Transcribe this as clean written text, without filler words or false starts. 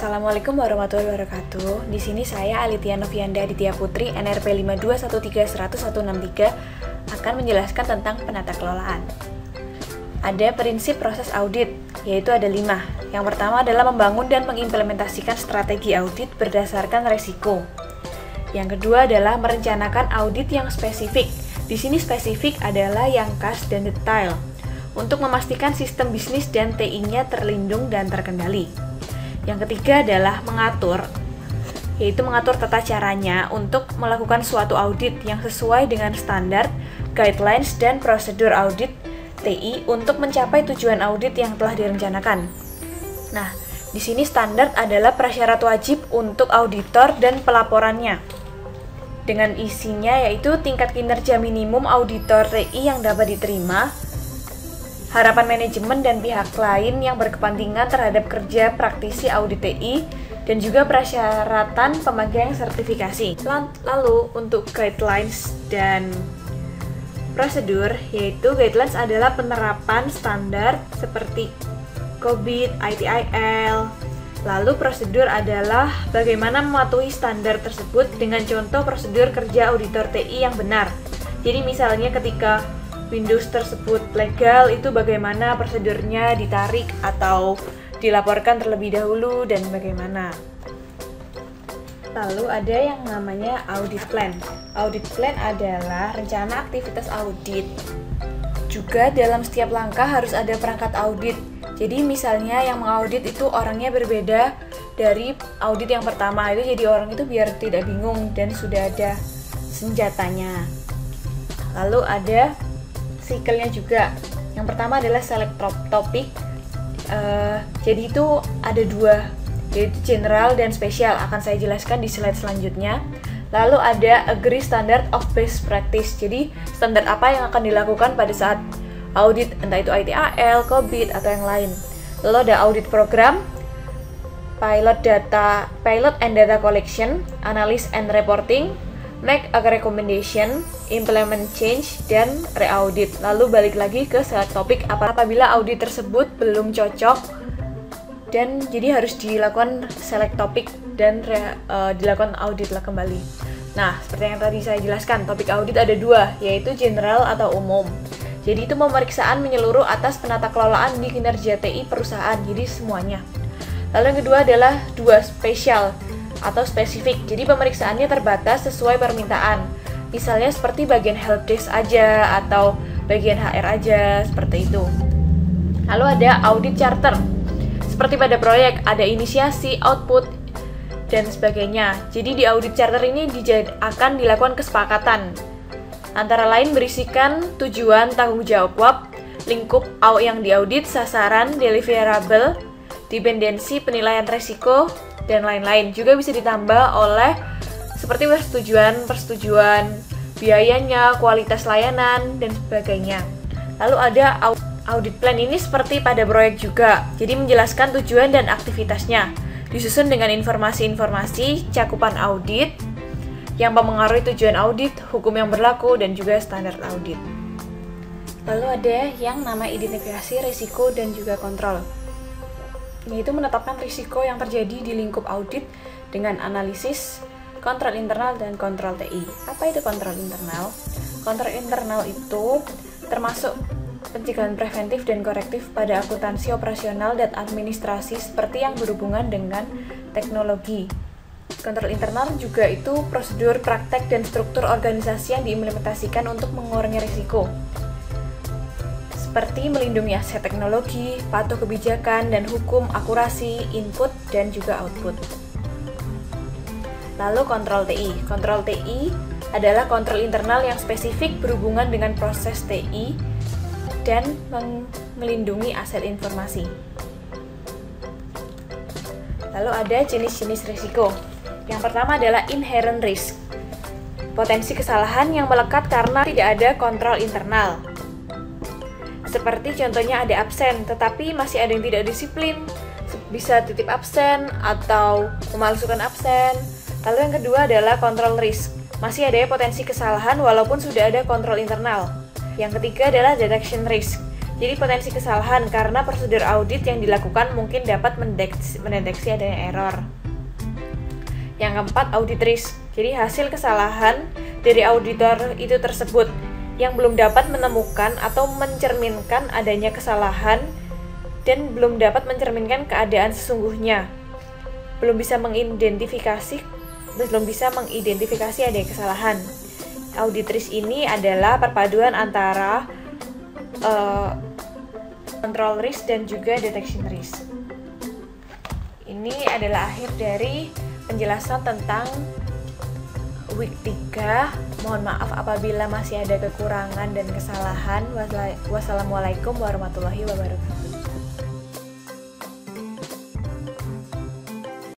Assalamualaikum warahmatullahi wabarakatuh. Di sini saya Alitia Novianda Aditya Putri, NRP 5213163 akan menjelaskan tentang penata kelolaan. Ada prinsip proses audit, yaitu ada 5. Yang pertama adalah membangun dan mengimplementasikan strategi audit berdasarkan resiko. Yang kedua adalah merencanakan audit yang spesifik. Di sini spesifik adalah yang khas dan detail untuk memastikan sistem bisnis dan TI-nya terlindung dan terkendali. Yang ketiga adalah mengatur, yaitu mengatur tata caranya untuk melakukan suatu audit yang sesuai dengan standar, guidelines, dan prosedur audit TI untuk mencapai tujuan audit yang telah direncanakan. Nah, di sini standar adalah prasyarat wajib untuk auditor dan pelaporannya. Dengan isinya yaitu tingkat kinerja minimum auditor TI yang dapat diterima, harapan manajemen dan pihak lain yang berkepentingan terhadap kerja praktisi audit TI, dan juga persyaratan pemegang sertifikasi. Lalu untuk guidelines dan prosedur, yaitu guidelines adalah penerapan standar seperti COVID, ITIL. Lalu prosedur adalah bagaimana mematuhi standar tersebut dengan contoh prosedur kerja auditor TI yang benar. Jadi misalnya ketika Windows tersebut legal, itu bagaimana prosedurnya ditarik atau dilaporkan terlebih dahulu dan bagaimana. Lalu ada yang namanya audit plan. Audit plan adalah rencana aktivitas audit. Juga dalam setiap langkah harus ada perangkat audit. Jadi misalnya yang mengaudit itu orangnya berbeda dari audit yang pertama, itu jadi orang itu biar tidak bingung dan sudah ada senjatanya. Lalu ada siklenya juga. Yang pertama adalah select topic. Jadi itu ada 2, yaitu general dan spesial. Akan saya jelaskan di slide selanjutnya. Lalu ada agree standard of best practice. Jadi standar apa yang akan dilakukan pada saat audit, entah itu ITIL, COVID, atau yang lain. Lalu ada audit program, pilot and data collection, analysis and reporting, make a recommendation, implement change, dan re-audit. Lalu balik lagi ke select topic apabila audit tersebut belum cocok, dan jadi harus dilakukan select topic dan dilakukan audit lah kembali. Nah, seperti yang tadi saya jelaskan, topik audit ada 2, yaitu general atau umum. Jadi itu pemeriksaan menyeluruh atas penata kelolaan di kinerja TI perusahaan, jadi semuanya. Lalu yang kedua adalah 2, spesial atau spesifik. Jadi pemeriksaannya terbatas sesuai permintaan. Misalnya seperti bagian helpdesk aja atau bagian HR aja, seperti itu. Lalu ada audit charter. Seperti pada proyek ada inisiasi, output, dan sebagainya. Jadi di audit charter ini akan dilakukan kesepakatan. Antara lain berisikan tujuan, tanggung jawab, lingkup yang diaudit, sasaran, deliverable, dependensi, penilaian resiko, dan lain-lain. Juga bisa ditambah oleh seperti persetujuan biayanya, kualitas layanan, dan sebagainya. Lalu ada audit plan. Ini seperti pada proyek juga, jadi menjelaskan tujuan dan aktivitasnya, disusun dengan informasi-informasi cakupan audit yang mempengaruhi tujuan audit, hukum yang berlaku, dan juga standar audit. Lalu ada yang nama identifikasi risiko dan juga kontrol, yaitu menetapkan risiko yang terjadi di lingkup audit dengan analisis, kontrol internal, dan kontrol TI. Apa itu kontrol internal? Kontrol internal itu termasuk pencegahan preventif dan korektif pada akuntansi operasional dan administrasi seperti yang berhubungan dengan teknologi. Kontrol internal juga itu prosedur, praktek, dan struktur organisasi yang diimplementasikan untuk mengurangi risiko, seperti melindungi aset teknologi, patuh kebijakan dan hukum, akurasi, input, dan juga output. Lalu kontrol TI. Kontrol TI adalah kontrol internal yang spesifik berhubungan dengan proses TI dan melindungi aset informasi. Lalu ada jenis-jenis risiko. Yang pertama adalah inherent risk. Potensi kesalahan yang melekat karena tidak ada kontrol internal. Seperti contohnya ada absen, tetapi masih ada yang tidak disiplin, bisa titip absen atau memalsukan absen. Lalu yang kedua adalah control risk. Masih ada potensi kesalahan walaupun sudah ada kontrol internal. Yang ketiga adalah detection risk. Jadi potensi kesalahan karena prosedur audit yang dilakukan mungkin dapat mendeteksi adanya error. Yang keempat, audit risk. Jadi hasil kesalahan dari auditor itu tersebut yang belum dapat menemukan atau mencerminkan adanya kesalahan dan belum dapat mencerminkan keadaan sesungguhnya. Belum bisa mengidentifikasi adanya kesalahan. Audit risk ini adalah perpaduan antara control risk dan juga detection risk. Ini adalah akhir dari penjelasan tentang week 3. Mohon maaf apabila masih ada kekurangan dan kesalahan. Wassalamualaikum warahmatullahi wabarakatuh.